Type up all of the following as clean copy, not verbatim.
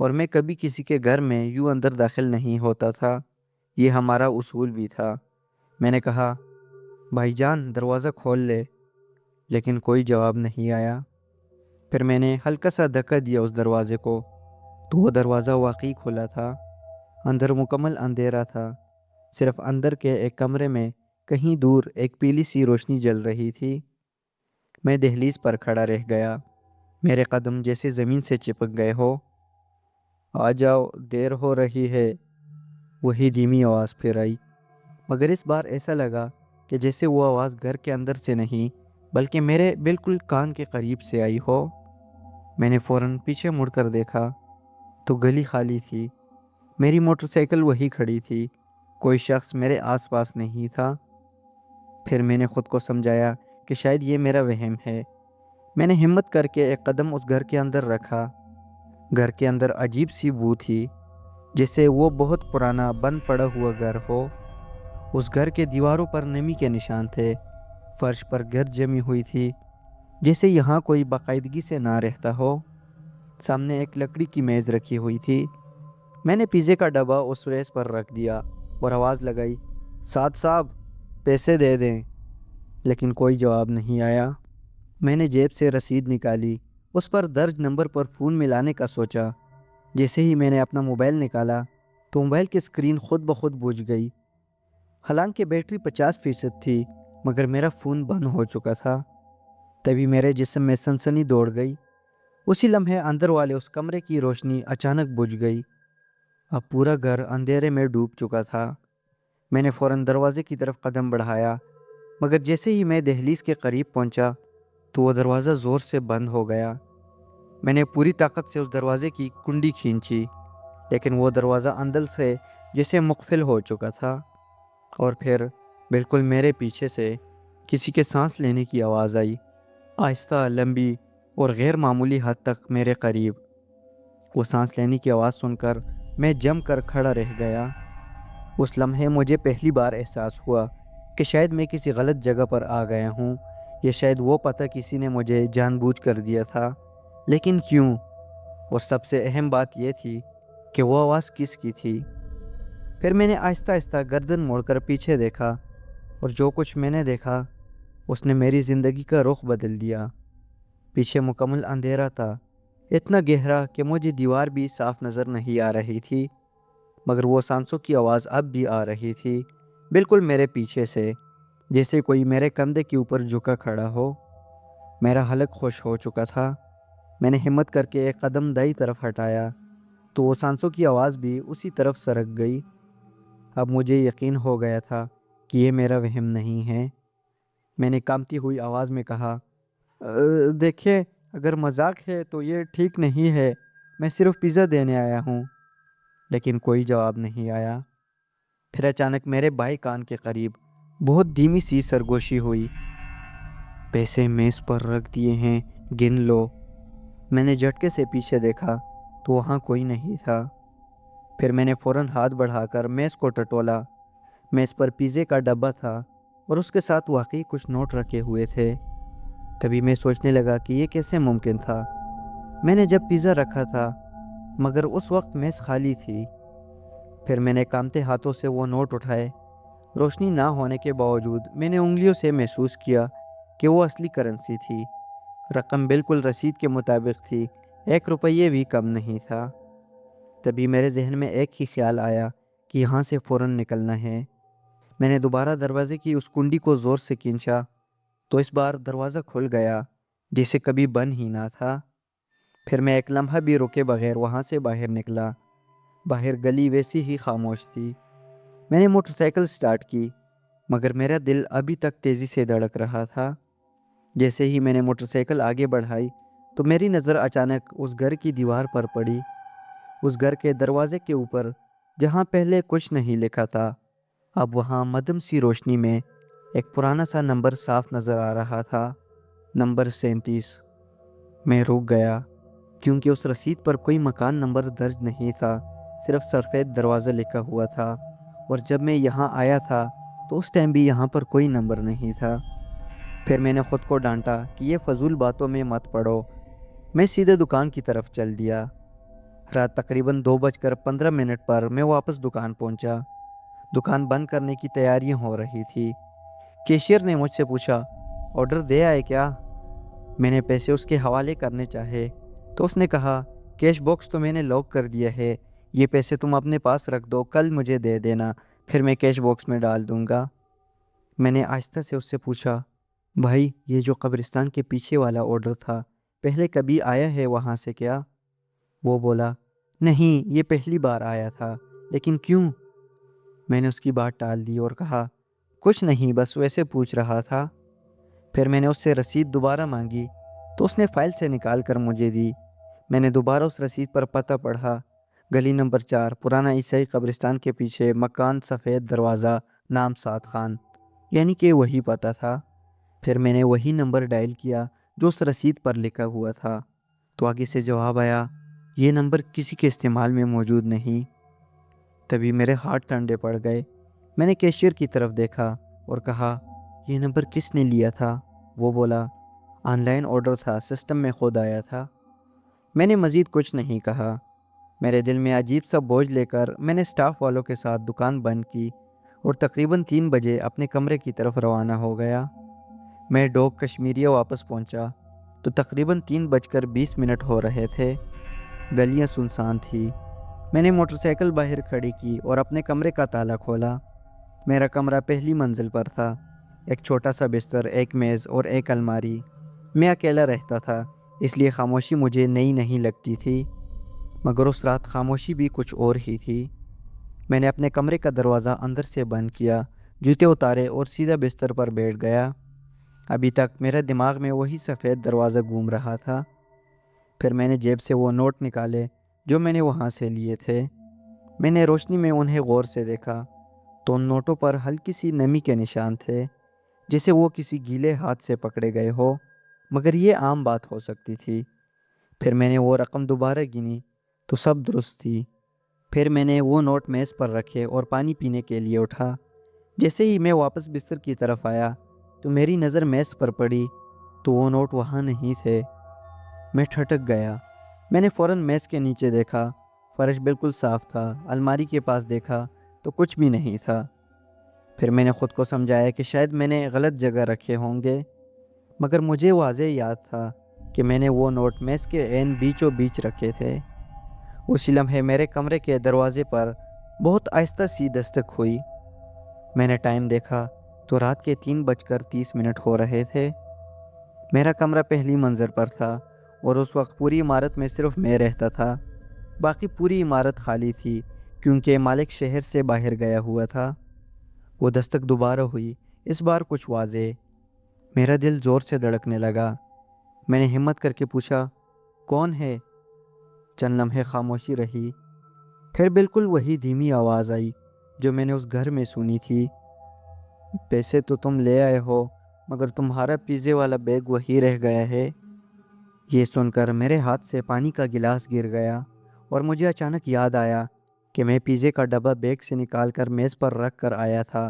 اور میں کبھی کسی کے گھر میں یوں اندر داخل نہیں ہوتا تھا، یہ ہمارا اصول بھی تھا۔ میں نے کہا، بھائی جان دروازہ کھول لے، لیکن کوئی جواب نہیں آیا۔ پھر میں نے ہلکا سا دھکا دیا اس دروازے کو، تو وہ دروازہ واقعی کھلا تھا۔ اندر مکمل اندھیرا تھا، صرف اندر کے ایک کمرے میں کہیں دور ایک پیلی سی روشنی جل رہی تھی۔ میں دہلیز پر کھڑا رہ گیا، میرے قدم جیسے زمین سے چپک گئے ہو۔ آ جاؤ، دیر ہو رہی ہے، وہی دھیمی آواز پھر آئی، مگر اس بار ایسا لگا کہ جیسے وہ آواز گھر کے اندر سے نہیں بلکہ میرے بالکل کان کے قریب سے آئی ہو۔ میں نے فوراً پیچھے مڑ کر دیکھا تو گلی خالی تھی، میری موٹر سائیکل وہی کھڑی تھی، کوئی شخص میرے آس پاس نہیں تھا۔ پھر میں نے خود کو سمجھایا کہ شاید یہ میرا وہم ہے۔ میں نے ہمت کر کے ایک قدم اس گھر کے اندر رکھا۔ گھر کے اندر عجیب سی بو تھی، جیسے وہ بہت پرانا بند پڑا ہوا گھر ہو۔ اس گھر کے دیواروں پر نمی کے نشان تھے، فرش پر گرد جمی ہوئی تھی، جیسے یہاں کوئی باقاعدگی سے نہ رہتا ہو۔ سامنے ایک لکڑی کی میز رکھی ہوئی تھی، میں نے پیزے کا ڈبہ اس ریس پر رکھ دیا اور آواز لگائی، سعد صاحب پیسے دے دیں، لیکن کوئی جواب نہیں آیا۔ میں نے جیب سے رسید نکالی، اس پر درج نمبر پر فون ملانے کا سوچا۔ جیسے ہی میں نے اپنا موبائل نکالا تو موبائل کی اسکرین خود بخود بجھ گئی۔ حالانکہ بیٹری 50% تھی، مگر میرا فون بند ہو چکا تھا۔ تبھی میرے جسم میں سنسنی دوڑ گئی۔ اسی لمحے اندر والے اس کمرے کی روشنی اچانک بجھ گئی۔ اب پورا گھر اندھیرے میں ڈوب چکا تھا۔ میں نے فوراً دروازے کی طرف قدم بڑھایا، مگر جیسے ہی میں دہلیز کے قریب پہنچا تو وہ دروازہ زور سے بند ہو گیا۔ میں نے پوری طاقت سے اس دروازے کی کنڈی کھینچی، لیکن وہ دروازہ اندر سے جیسے مقفل ہو چکا تھا۔ اور پھر بالکل میرے پیچھے سے کسی کے سانس لینے کی آواز آئی، آہستہ، لمبی اور غیر معمولی حد تک میرے قریب۔ وہ سانس لینے کی آواز سن کر میں جم کر کھڑا رہ گیا۔ اس لمحے مجھے پہلی بار احساس ہوا کہ شاید میں کسی غلط جگہ پر آ گیا ہوں، یا شاید وہ پتہ کسی نے مجھے جان بوجھ کر دیا تھا، لیکن کیوں؟ اور سب سے اہم بات یہ تھی کہ وہ آواز کس کی تھی۔ پھر میں نے آہستہ آہستہ گردن موڑ کر پیچھے دیکھا، اور جو کچھ میں نے دیکھا اس نے میری زندگی کا رخ بدل دیا۔ پیچھے مکمل اندھیرا تھا، اتنا گہرا کہ مجھے دیوار بھی صاف نظر نہیں آ رہی تھی، مگر وہ سانسوں کی آواز اب بھی آ رہی تھی، بالکل میرے پیچھے سے، جیسے کوئی میرے کندھے کے اوپر جھکا کھڑا ہو۔ میرا حلق خوش ہو چکا تھا۔ میں نے ہمت کر کے ایک قدم دائیں طرف ہٹایا تو وہ سانسوں کی آواز بھی اسی طرف سرک گئی۔ اب مجھے یقین ہو گیا تھا کہ یہ میرا وہم نہیں ہے۔ میں نے کانپتی ہوئی آواز میں کہا، دیکھیں، اگر مذاق ہے تو یہ ٹھیک نہیں ہے، میں صرف پیزا دینے آیا ہوں۔ لیکن کوئی جواب نہیں آیا۔ پھر اچانک میرے بائیں کان کے قریب بہت دھیمی سی سرگوشی ہوئی، پیسے میز پر رکھ دیے ہیں، گن لو۔ میں نے جھٹکے سے پیچھے دیکھا تو وہاں کوئی نہیں تھا۔ پھر میں نے فوراً ہاتھ بڑھا کر میز کو ٹٹولا۔ میز پر پیزے کا ڈبہ تھا اور اس کے ساتھ واقعی کچھ نوٹ رکھے ہوئے تھے۔ تبھی میں سوچنے لگا کہ یہ کیسے ممکن تھا۔ میں نے جب پیزا رکھا تھا، مگر اس وقت میز خالی تھی۔ پھر میں نے کانپتے ہاتھوں سے وہ نوٹ اٹھائے۔ روشنی نہ ہونے کے باوجود میں نے انگلیوں سے محسوس کیا کہ وہ اصلی کرنسی تھی۔ رقم بالکل رسید کے مطابق تھی، 1 روپیہ بھی کم نہیں تھا۔ تبھی میرے ذہن میں ایک ہی خیال آیا کہ یہاں سے فوراً نکلنا ہے۔ میں نے دوبارہ دروازے کی اس کنڈی کو زور سے کھینچا تو اس بار دروازہ کھل گیا، جیسے کبھی بند ہی نہ تھا۔ پھر میں ایک لمحہ بھی رکے بغیر وہاں سے باہر نکلا۔ باہر گلی ویسی ہی خاموش تھی۔ میں نے موٹر سائیکل سٹارٹ کی، مگر میرا دل ابھی تک تیزی سے دھڑک رہا تھا۔ جیسے ہی میں نے موٹر سائیکل آگے بڑھائی تو میری نظر اچانک اس گھر کی دیوار پر پڑی۔ اس گھر کے دروازے کے اوپر جہاں پہلے کچھ نہیں لکھا تھا، اب وہاں مدھم سی روشنی میں ایک پرانا سا نمبر صاف نظر آ رہا تھا، نمبر 37۔ میں رک گیا، کیونکہ اس رسید پر کوئی مکان نمبر درج نہیں تھا، صرف سفید دروازہ لکھا ہوا تھا۔ اور جب میں یہاں آیا تھا تو اس ٹائم بھی یہاں پر کوئی نمبر نہیں تھا۔ پھر میں نے خود کو ڈانٹا کہ یہ فضول باتوں میں مت پڑو۔ میں سیدھے دکان کی طرف چل دیا۔ رات تقریباً 2:15 پر میں واپس دکان پہنچا۔ دکان بند کرنے کی تیاریاں ہو رہی تھی۔ کیشیئر نے مجھ سے پوچھا، آرڈر دے آئے کیا؟ میں نے پیسے اس کے حوالے کرنے چاہے تو اس نے کہا، کیش باکس تو میں نے لاک کر دیا ہے، یہ پیسے تم اپنے پاس رکھ دو، کل مجھے دے دینا، پھر میں کیش باکس میں ڈال دوں گا۔ میں نے آہستہ سے اس سے پوچھا، بھائی یہ جو قبرستان کے پیچھے والا آرڈر تھا، پہلے کبھی آیا ہے وہاں سے کیا؟ وہ بولا، نہیں یہ پہلی بار آیا تھا، لیکن کیوں؟ میں نے اس کی بات ٹال دی اور کہا، کچھ نہیں، بس ویسے پوچھ رہا تھا۔ پھر میں نے اس سے رسید دوبارہ مانگی تو اس نے فائل سے نکال کر مجھے دی۔ میں نے دوبارہ اس رسید پر پتہ پڑھا، گلی نمبر 4، پرانا عیسائی قبرستان کے پیچھے، مکان سفید دروازہ، نام سعد خان، یعنی کہ وہی پتہ تھا۔ پھر میں نے وہی نمبر ڈائل کیا جو اس رسید پر لکھا ہوا تھا، تو آگے سے جواب آیا، یہ نمبر کسی کے استعمال میں موجود نہیں۔ تبھی میرے ہاتھ ٹھنڈے پڑ گئے۔ میں نے کیشیئر کی طرف دیکھا اور کہا، یہ نمبر کس نے لیا تھا؟ وہ بولا، آن لائن آرڈر تھا، سسٹم میں خود آیا تھا۔ میں نے مزید کچھ نہیں کہا۔ میرے دل میں عجیب سا بوجھ لے کر میں نے سٹاف والوں کے ساتھ دکان بند کی اور تقریباً 3 بجے اپنے کمرے کی طرف روانہ ہو گیا۔ میں ڈوک کشمیریہ واپس پہنچا تو تقریباً 3:20 ہو رہے تھے۔ گلیاں سنسان تھی۔ میں نے موٹر سائیکل باہر کھڑی کی اور اپنے کمرے کا تالا کھولا۔ میرا کمرہ پہلی منزل پر تھا، ایک چھوٹا سا بستر، ایک میز اور ایک الماری۔ میں اکیلا رہتا تھا، اس لیے خاموشی مجھے نئی نہیں لگتی تھی، مگر اس رات خاموشی بھی کچھ اور ہی تھی۔ میں نے اپنے کمرے کا دروازہ اندر سے بند کیا، جوتے اتارے اور سیدھا بستر پر بیٹھ گیا۔ ابھی تک میرے دماغ میں وہی سفید دروازہ گھوم رہا تھا۔ پھر میں نے جیب سے وہ نوٹ نکالے جو میں نے وہاں سے لیے تھے۔ میں نے روشنی میں انہیں غور سے دیکھا تو ان نوٹوں پر ہلکی سی نمی کے نشان تھے، جیسے وہ کسی گیلے ہاتھ سے پکڑے گئے ہو، مگر یہ عام بات ہو سکتی تھی۔ پھر میں نے وہ رقم دوبارہ گنی تو سب درست تھی۔ پھر میں نے وہ نوٹ میز پر رکھے اور پانی پینے کے لیے اٹھا۔ جیسے ہی میں واپس بستر کی طرف آیا تو میری نظر میز پر پڑی تو وہ نوٹ وہاں نہیں تھے۔ میں ٹھٹک گیا۔ میں نے فوراً میز کے نیچے دیکھا، فرش بالکل صاف تھا۔ الماری کے پاس دیکھا تو کچھ بھی نہیں تھا۔ پھر میں نے خود کو سمجھایا کہ شاید میں نے غلط جگہ رکھے ہوں گے، مگر مجھے واضح یاد تھا کہ میں نے وہ نوٹ میز کے عین بیچوں بیچ رکھے تھے۔ اسی لمحے میرے کمرے کے دروازے پر بہت آہستہ سی دستک ہوئی۔ میں نے ٹائم دیکھا تو رات کے 3:30 ہو رہے تھے۔ میرا کمرہ پہلی منزل پر تھا اور اس وقت پوری عمارت میں صرف میں رہتا تھا۔ باقی پوری عمارت خالی تھی کیونکہ مالک شہر سے باہر گیا ہوا تھا۔ وہ دستک دوبارہ ہوئی، اس بار کچھ واضح۔ میرا دل زور سے دھڑکنے لگا۔ میں نے ہمت کر کے پوچھا، کون ہے؟ چند لمحے خاموشی رہی، پھر بالکل وہی دھیمی آواز آئی جو میں نے اس گھر میں سنی تھی، پیسے تو تم لے آئے ہو مگر تمہارا پیزے والا بیگ وہی رہ گیا ہے۔ یہ سن کر میرے ہاتھ سے پانی کا گلاس گر گیا اور مجھے اچانک یاد آیا کہ میں پیزے کا ڈبہ بیگ سے نکال کر میز پر رکھ کر آیا تھا،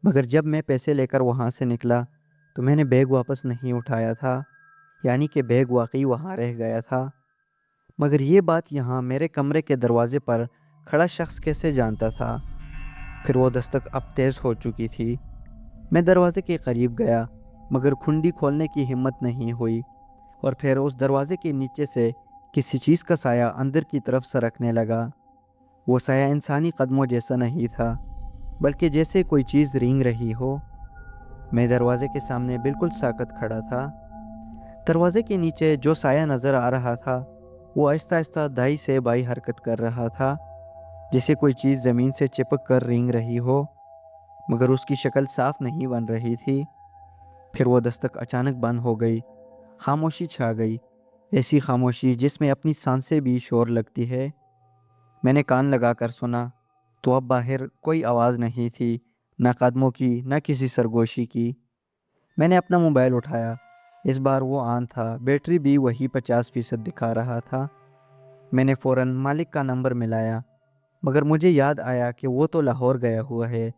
مگر جب میں پیسے لے کر وہاں سے نکلا تو میں نے بیگ واپس نہیں اٹھایا تھا، یعنی کہ بیگ واقعی وہاں رہ گیا تھا۔ مگر یہ بات یہاں میرے کمرے کے دروازے پر کھڑا شخص کیسے جانتا تھا؟ پھر وہ دستک اب تیز ہو چکی تھی۔ میں دروازے کے قریب گیا مگر کھنڈی کھولنے کی ہمت نہیں ہوئی، اور پھر اس دروازے کے نیچے سے کسی چیز کا سایہ اندر کی طرف سرکنے لگا۔ وہ سایہ انسانی قدموں جیسا نہیں تھا، بلکہ جیسے کوئی چیز رینگ رہی ہو۔ میں دروازے کے سامنے بالکل ساکت کھڑا تھا۔ دروازے کے نیچے جو سایہ نظر آ رہا تھا وہ آہستہ آہستہ دائیں سے بائیں حرکت کر رہا تھا، جیسے کوئی چیز زمین سے چپک کر رینگ رہی ہو، مگر اس کی شکل صاف نہیں بن رہی تھی۔ پھر وہ دستک اچانک بند ہو گئی، خاموشی چھا گئی، ایسی خاموشی جس میں اپنی سانسیں بھی شور لگتی ہے۔ میں نے کان لگا کر سنا تو اب باہر کوئی آواز نہیں تھی، نہ قدموں کی، نہ کسی سرگوشی کی۔ میں نے اپنا موبائل اٹھایا، اس بار وہ آن تھا، بیٹری بھی وہی 50% دکھا رہا تھا۔ میں نے فوراً مالک کا نمبر ملایا، مگر مجھے یاد آیا کہ وہ تو لاہور گیا ہوا ہے،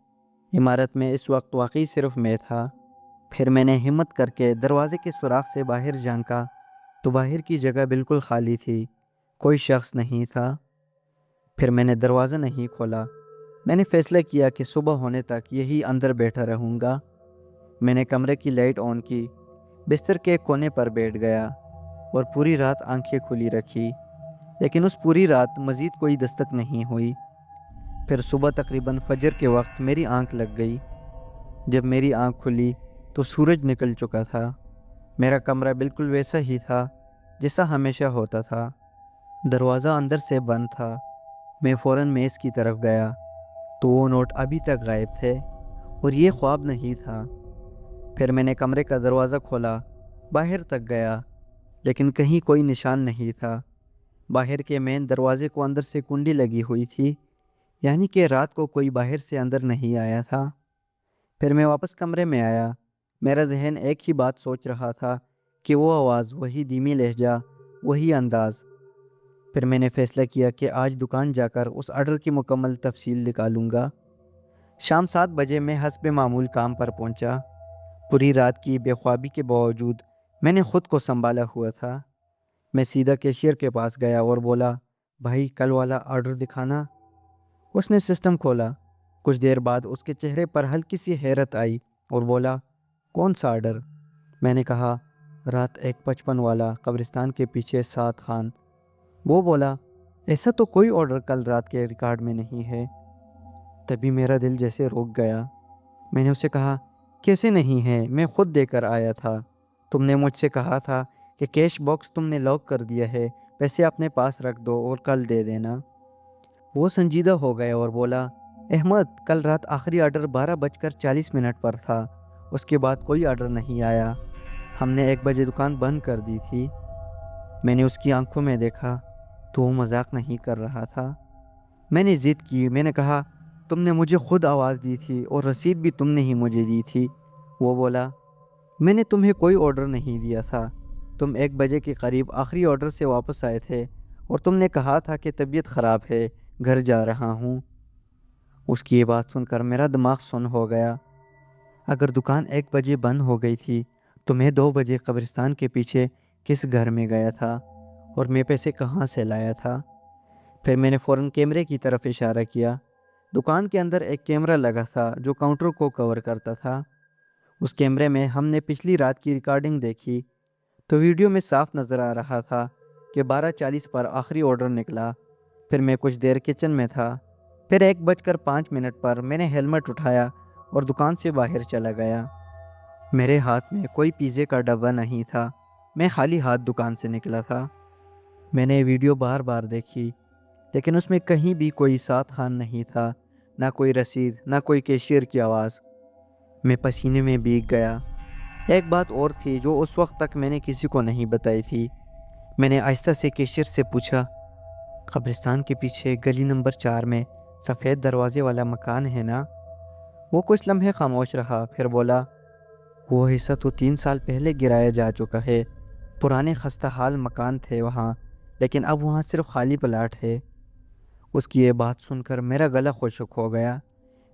عمارت میں اس وقت واقعی صرف میں تھا۔ پھر میں نے ہمت کر کے دروازے کے سوراخ سے باہر جھانکا تو باہر کی جگہ بالکل خالی تھی، کوئی شخص نہیں تھا۔ پھر میں نے دروازہ نہیں کھولا۔ میں نے فیصلہ کیا کہ صبح ہونے تک یہی اندر بیٹھا رہوں گا۔ میں نے کمرے کی لائٹ آن کی، بستر کے کونے پر بیٹھ گیا اور پوری رات آنکھیں کھلی رکھی، لیکن اس پوری رات مزید کوئی دستک نہیں ہوئی۔ پھر صبح تقریباً فجر کے وقت میری آنکھ لگ گئی۔ جب میری آنکھ کھلی تو سورج نکل چکا تھا۔ میرا کمرہ بالکل ویسا ہی تھا جیسا ہمیشہ ہوتا تھا۔ دروازہ اندر سے بند تھا۔ میں فوراً میز کی طرف گیا تو وہ نوٹ ابھی تک غائب تھے اور یہ خواب نہیں تھا۔ پھر میں نے کمرے کا دروازہ کھولا، باہر تک گیا، لیکن کہیں کوئی نشان نہیں تھا۔ باہر کے مین دروازے کو اندر سے کنڈی لگی ہوئی تھی، یعنی کہ رات کو کوئی باہر سے اندر نہیں آیا تھا۔ پھر میں واپس کمرے میں آیا۔ میرا ذہن ایک ہی بات سوچ رہا تھا کہ وہ آواز، وہی دھیمی لہجہ، وہی انداز۔ پھر میں نے فیصلہ کیا کہ آج دکان جا کر اس آرڈر کی مکمل تفصیل نکالوں گا۔ شام 7 بجے میں حسب معمول کام پر پہنچا۔ پوری رات کی بے خوابی کے باوجود میں نے خود کو سنبھالا ہوا تھا۔ میں سیدھا کیشیئر کے پاس گیا اور بولا، بھائی کل والا آرڈر دکھانا۔ اس نے سسٹم کھولا۔ کچھ دیر بعد اس کے چہرے پر ہلکی سی حیرت آئی اور بولا، کون سا آرڈر؟ میں نے کہا، رات 1:55 والا، قبرستان کے پیچھے 7 خان۔ وہ بولا، ایسا تو کوئی آرڈر کل رات کے ریکارڈ میں نہیں ہے۔ تبھی میرا دل جیسے روک گیا۔ میں نے اسے کہا، کیسے نہیں ہے؟ میں خود دے کر آیا تھا۔ تم نے مجھ سے کہا تھا کہ کیش باکس تم نے لاک کر دیا ہے، پیسے اپنے پاس رکھ دو اور کل دے دینا۔ وہ سنجیدہ ہو گیا اور بولا، احمد، کل رات آخری آرڈر 12:40 پر تھا۔ اس کے بعد کوئی آرڈر نہیں آیا۔ ہم نے 1 بجے دکان بند کر دی تھی۔ میں نے اس کی آنکھوں میں دیکھا تو وہ مذاق نہیں کر رہا تھا۔ میں نے ضد کی۔ میں نے کہا، تم نے مجھے خود آواز دی تھی اور رسید بھی تم نے ہی مجھے دی تھی۔ وہ بولا، میں نے تمہیں کوئی آرڈر نہیں دیا تھا۔ تم 1 بجے کے قریب آخری آرڈر سے واپس آئے تھے اور تم نے کہا تھا کہ طبیعت خراب ہے، گھر جا رہا ہوں۔ اس کی یہ بات سن کر میرا دماغ سن ہو گیا۔ اگر دکان 1 بجے بند ہو گئی تھی تو میں 2 بجے قبرستان کے پیچھے کس گھر میں گیا تھا اور میں پیسے کہاں سے لایا تھا؟ پھر میں نے فوراً کیمرے کی طرف اشارہ کیا۔ دکان کے اندر ایک کیمرہ لگا تھا جو کاؤنٹر کو کور کرتا تھا۔ اس کیمرے میں ہم نے پچھلی رات کی ریکارڈنگ دیکھی تو ویڈیو میں صاف نظر آ رہا تھا کہ 12:40 پر آخری آرڈر نکلا۔ پھر میں کچھ دیر کچن میں تھا۔ پھر 1:05 پر میں نے ہیلمٹ اٹھایا اور دکان سے باہر چلا گیا۔ میرے ہاتھ میں کوئی پیزے کا ڈبہ نہیں تھا۔ میں خالی ہاتھ دکان سے نکلا تھا۔ میں نے ویڈیو بار بار دیکھی، لیکن اس میں کہیں بھی کوئی 7 خان نہیں تھا، نہ کوئی رسید، نہ کوئی کیشیئر کی آواز۔ میں پسینے میں بھیگ گیا۔ ایک بات اور تھی جو اس وقت تک میں نے کسی کو نہیں بتائی تھی۔ میں نے آہستہ سے کیشیئر سے پوچھا، قبرستان کے پیچھے گلی نمبر 4 میں سفید دروازے والا مکان ہے نا؟ وہ کچھ لمحے خاموش رہا، پھر بولا، وہ حصہ تو 3 سال پہلے گرایا جا چکا ہے۔ پرانے خستہ حال مکان تھے وہاں، لیکن اب وہاں صرف خالی پلاٹ ہے۔ اس کی یہ بات سن کر میرا گلا خشک ہو گیا۔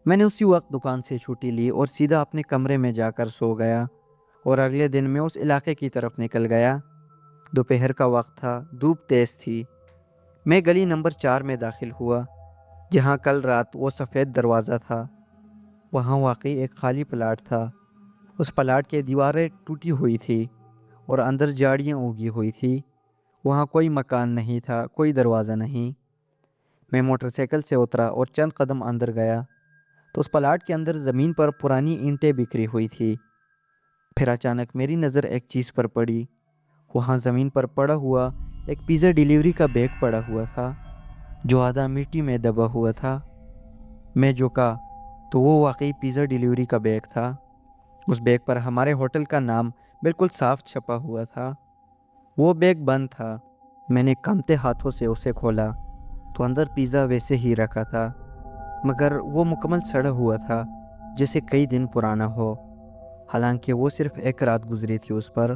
میں نے اسی وقت دکان سے چھٹی لی اور سیدھا اپنے کمرے میں جا کر سو گیا، اور اگلے دن میں اس علاقے کی طرف نکل گیا۔ دوپہر کا وقت تھا، دھوپ تیز تھی۔ میں گلی نمبر 4 میں داخل ہوا، جہاں کل رات وہ سفید دروازہ تھا۔ وہاں واقعی ایک خالی پلاٹ تھا۔ اس پلاٹ کی دیواریں ٹوٹی ہوئی تھی اور اندر جھاڑیاں اگی ہوئی تھی۔ وہاں کوئی مکان نہیں تھا، کوئی دروازہ نہیں۔ میں موٹر سائیکل سے اترا اور چند قدم اندر گیا تو اس پلاٹ کے اندر زمین پر پرانی اینٹیں بکھری ہوئی تھی۔ پھر اچانک میری نظر ایک چیز پر پڑی۔ وہاں زمین پر پڑا ہوا ایک پیزا ڈیلیوری کا بیگ پڑا ہوا تھا جو آدھا مٹی میں دبا ہوا تھا۔ میں جھکا تو وہ واقعی پیزا ڈیلیوری کا بیگ تھا۔ اس بیگ پر ہمارے ہوٹل کا نام بالکل صاف چھپا ہوا تھا۔ وہ بیگ بند تھا۔ میں نے کانپتے ہاتھوں سے اسے کھولا تو اندر پیزا ویسے ہی رکھا تھا، مگر وہ مکمل سڑا ہوا تھا، جیسے کئی دن پرانا ہو، حالانکہ وہ صرف 1 رات گزری تھی اس پر۔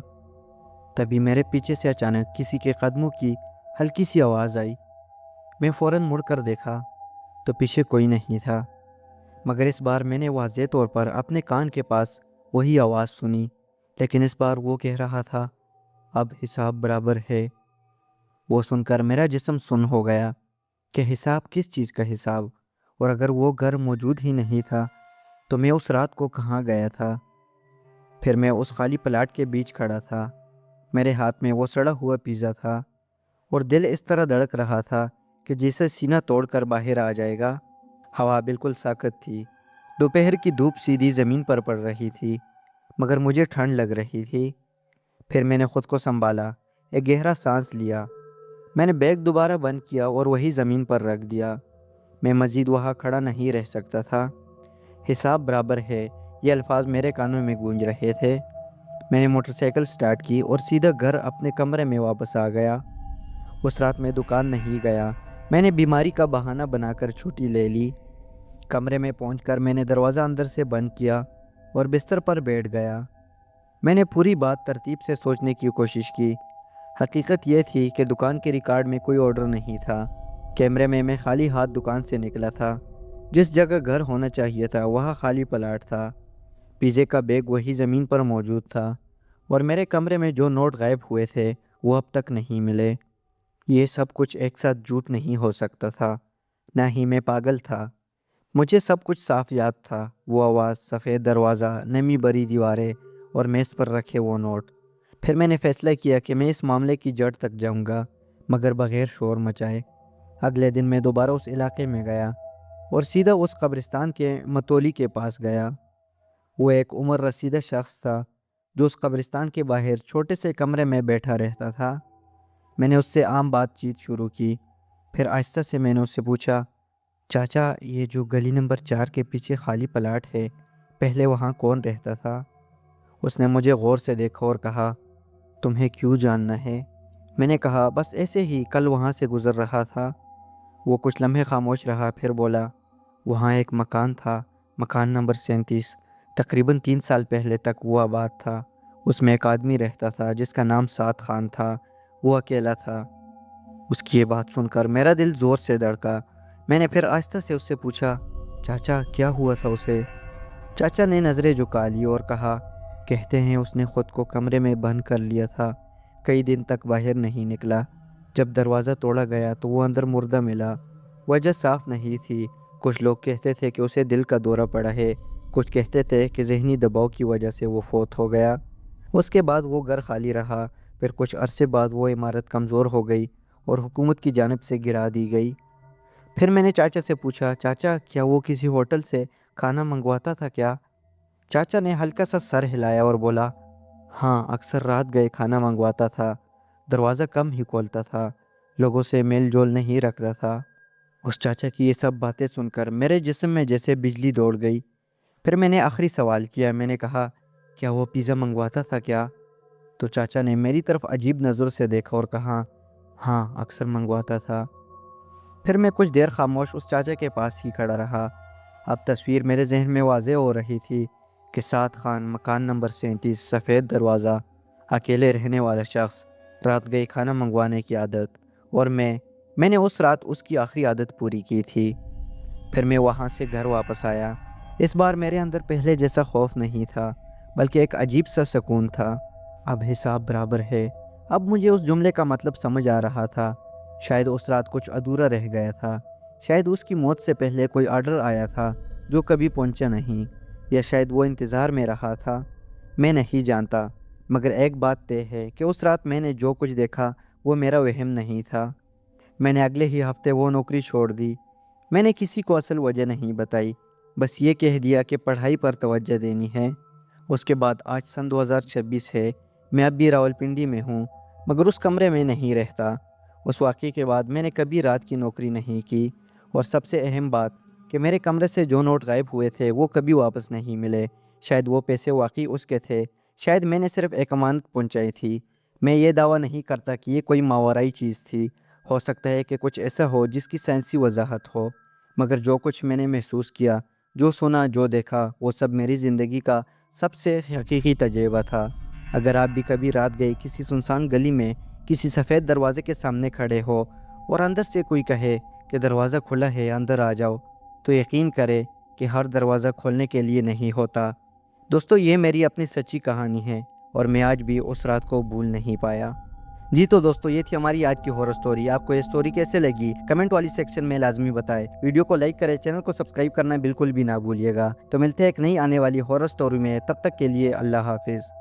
تبھی میرے پیچھے سے اچانک کسی کے قدموں کی ہلکی سی آواز آئی۔ میں فوراً مڑ کر دیکھا تو پیچھے کوئی نہیں تھا، مگر اس بار میں نے واضح طور پر اپنے کان کے پاس وہی آواز سنی، لیکن اس بار وہ کہہ رہا تھا، اب حساب برابر ہے۔ وہ سن کر میرا جسم سن ہو گیا کہ حساب کس چیز کا حساب، اور اگر وہ گھر موجود ہی نہیں تھا تو میں اس رات کو کہاں گیا تھا؟ پھر میں اس خالی پلاٹ کے بیچ کھڑا تھا، میرے ہاتھ میں وہ سڑا ہوا پیزا تھا، اور دل اس طرح دھڑک رہا تھا کہ جسے سینہ توڑ کر باہر آ جائے گا۔ ہوا بالکل ساکت تھی، دوپہر کی دھوپ سیدھی زمین پر پڑ رہی تھی، مگر مجھے ٹھنڈ لگ رہی تھی۔ پھر میں نے خود کو سنبھالا، ایک گہرا سانس لیا، میں نے بیگ دوبارہ بند کیا اور وہی زمین پر رکھ دیا۔ میں مزید وہاں کھڑا نہیں رہ سکتا تھا۔ حساب برابر ہے، یہ الفاظ میرے کانوں میں گونج رہے تھے۔ میں نے موٹر سائیکل سٹارٹ کی اور سیدھا گھر اپنے کمرے میں واپس آ گیا۔ اس رات میں دکان نہیں گیا، میں نے بیماری کا بہانہ بنا کر چھٹی لے لی۔ کمرے میں پہنچ کر میں نے دروازہ اندر سے بند کیا اور بستر پر بیٹھ گیا۔ میں نے پوری بات ترتیب سے سوچنے کی کوشش کی۔ حقیقت یہ تھی کہ دکان کے ریکارڈ میں کوئی آرڈر نہیں تھا۔ کیمرے میں خالی ہاتھ دکان سے نکلا تھا۔ جس جگہ گھر ہونا چاہیے تھا وہاں خالی پلاٹ تھا۔ پیزے کا بیگ وہی زمین پر موجود تھا، اور میرے کمرے میں جو نوٹ غائب ہوئے تھے وہ اب تک نہیں ملے۔ یہ سب کچھ ایک ساتھ جھوٹ نہیں ہو سکتا تھا، نہ ہی میں پاگل تھا۔ مجھے سب کچھ صاف یاد تھا، وہ آواز، سفید دروازہ، نمی بری دیواریں اور میز پر رکھے وہ نوٹ۔ پھر میں نے فیصلہ کیا کہ میں اس معاملے کی جڑ تک جاؤں گا، مگر بغیر شور مچائے۔ اگلے دن میں دوبارہ اس علاقے میں گیا اور سیدھا اس قبرستان کے متولی کے پاس گیا۔ وہ ایک عمر رسیدہ شخص تھا جو اس قبرستان کے باہر چھوٹے سے کمرے میں بیٹھا رہتا تھا۔ میں نے اس سے عام بات چیت شروع کی۔ پھر آہستہ سے میں نے اس سے پوچھا، چاچا، یہ جو گلی نمبر 4 کے پیچھے خالی پلاٹ ہے، پہلے وہاں کون رہتا تھا؟ اس نے مجھے غور سے دیکھا اور کہا، تمہیں کیوں جاننا ہے؟ میں نے کہا، بس ایسے ہی، کل وہاں سے گزر رہا تھا۔ وہ کچھ لمحے خاموش رہا، پھر بولا، وہاں ایک مکان تھا، مکان نمبر 37، تقریباً 3 سال پہلے تک وہ آباد تھا۔ اس میں ایک آدمی رہتا تھا جس کا نام سعد خان تھا، وہ اکیلا تھا۔ اس کی یہ بات سن کر میرا دل زور سے دھڑکا۔ میں نے پھر آہستہ سے اس سے پوچھا، چاچا کیا ہوا تھا اسے؟ چاچا نے نظریں جھکا لی اور کہا، کہتے ہیں اس نے خود کو کمرے میں بند کر لیا تھا، کئی دن تک باہر نہیں نکلا۔ جب دروازہ توڑا گیا تو وہ اندر مردہ ملا۔ وجہ صاف نہیں تھی، کچھ لوگ کہتے تھے کہ اسے دل کا دورہ پڑا ہے، کچھ کہتے تھے کہ ذہنی دباؤ کی وجہ سے وہ فوت ہو گیا۔ اس کے بعد وہ گھر خالی رہا۔ پھر کچھ عرصے بعد وہ عمارت کمزور ہو گئی اور حکومت کی جانب سے گرا دی گئی۔ پھر میں نے چاچا سے پوچھا، چاچا کیا وہ کسی ہوٹل سے کھانا منگواتا تھا کیا؟ چاچا نے ہلکا سا سر ہلایا اور بولا، ہاں، اکثر رات گئے کھانا منگواتا تھا، دروازہ کم ہی کھولتا تھا، لوگوں سے میل جول نہیں رکھتا تھا۔ اس چاچا کی یہ سب باتیں سن کر میرے جسم میں جیسے بجلی دوڑ گئی۔ پھر میں نے آخری سوال کیا، میں نے کہا، کیا وہ پیزا منگواتا تھا کیا؟ تو چاچا نے میری طرف عجیب نظر سے دیکھا اور کہا، ہاں، اکثر منگواتا تھا۔ پھر میں کچھ دیر خاموش اس چاچا کے پاس ہی کھڑا رہا۔ اب تصویر میرے ذہن میں واضح ہو رہی تھی کہ سعد خان، مکان نمبر 37، سفید دروازہ، اکیلے رہنے والا شخص، رات گئے کھانا منگوانے کی عادت، اور میں نے اس رات اس کی آخری عادت پوری کی تھی۔ پھر میں وہاں سے گھر واپس آیا۔ اس بار میرے اندر پہلے جیسا خوف نہیں تھا، بلکہ ایک عجیب سا سکون تھا۔ اب حساب برابر ہے۔ اب مجھے اس جملے کا مطلب سمجھ آ رہا تھا۔ شاید اس رات کچھ ادھورا رہ گیا تھا، شاید اس کی موت سے پہلے کوئی آرڈر آیا تھا جو کبھی پہنچا نہیں، یا شاید وہ انتظار میں رہا تھا۔ میں نہیں جانتا، مگر ایک بات طے ہے کہ اس رات میں نے جو کچھ دیکھا وہ میرا وہم نہیں تھا۔ میں نے اگلے ہی ہفتے وہ نوکری چھوڑ دی۔ میں نے کسی کو اصل وجہ نہیں بتائی، بس یہ کہہ دیا کہ پڑھائی پر توجہ دینی ہے۔ اس کے بعد آج سن 2026 ہے، میں اب بھی راولپنڈی میں ہوں، مگر اس کمرے میں نہیں رہتا۔ اس واقعے کے بعد میں نے کبھی رات کی نوکری نہیں کی، اور سب سے اہم بات کہ میرے کمرے سے جو نوٹ غائب ہوئے تھے وہ کبھی واپس نہیں ملے۔ شاید وہ پیسے واقعی اس کے تھے، شاید میں نے صرف ایک امانت پہنچائی تھی۔ میں یہ دعویٰ نہیں کرتا کہ یہ کوئی ماورائی چیز تھی، ہو سکتا ہے کہ کچھ ایسا ہو جس کی سائنسی وضاحت ہو، مگر جو کچھ میں نے محسوس کیا، جو سنا، جو دیکھا، وہ سب میری زندگی کا سب سے حقیقی تجربہ تھا۔ اگر آپ بھی کبھی رات گئے کسی سنسان گلی میں کسی سفید دروازے کے سامنے کھڑے ہو اور اندر سے کوئی کہے کہ دروازہ کھلا ہے، اندر آ جاؤ، تو یقین کرے کہ ہر دروازہ کھولنے کے لیے نہیں ہوتا۔ دوستو، یہ میری اپنی سچی کہانی ہے، اور میں آج بھی اس رات کو بھول نہیں پایا۔ جی تو دوستو یہ تھی ہماری آج کی ہارر سٹوری۔ آپ کو یہ سٹوری کیسے لگی کمنٹ والی سیکشن میں لازمی بتائے۔ ویڈیو کو لائک کریں، چینل کو سبسکرائب کرنا بالکل بھی نہ بھولیے گا۔ تو ملتے ہیں ایک نئی آنے والی ہارر سٹوری میں، تب تک کے لیے اللہ حافظ۔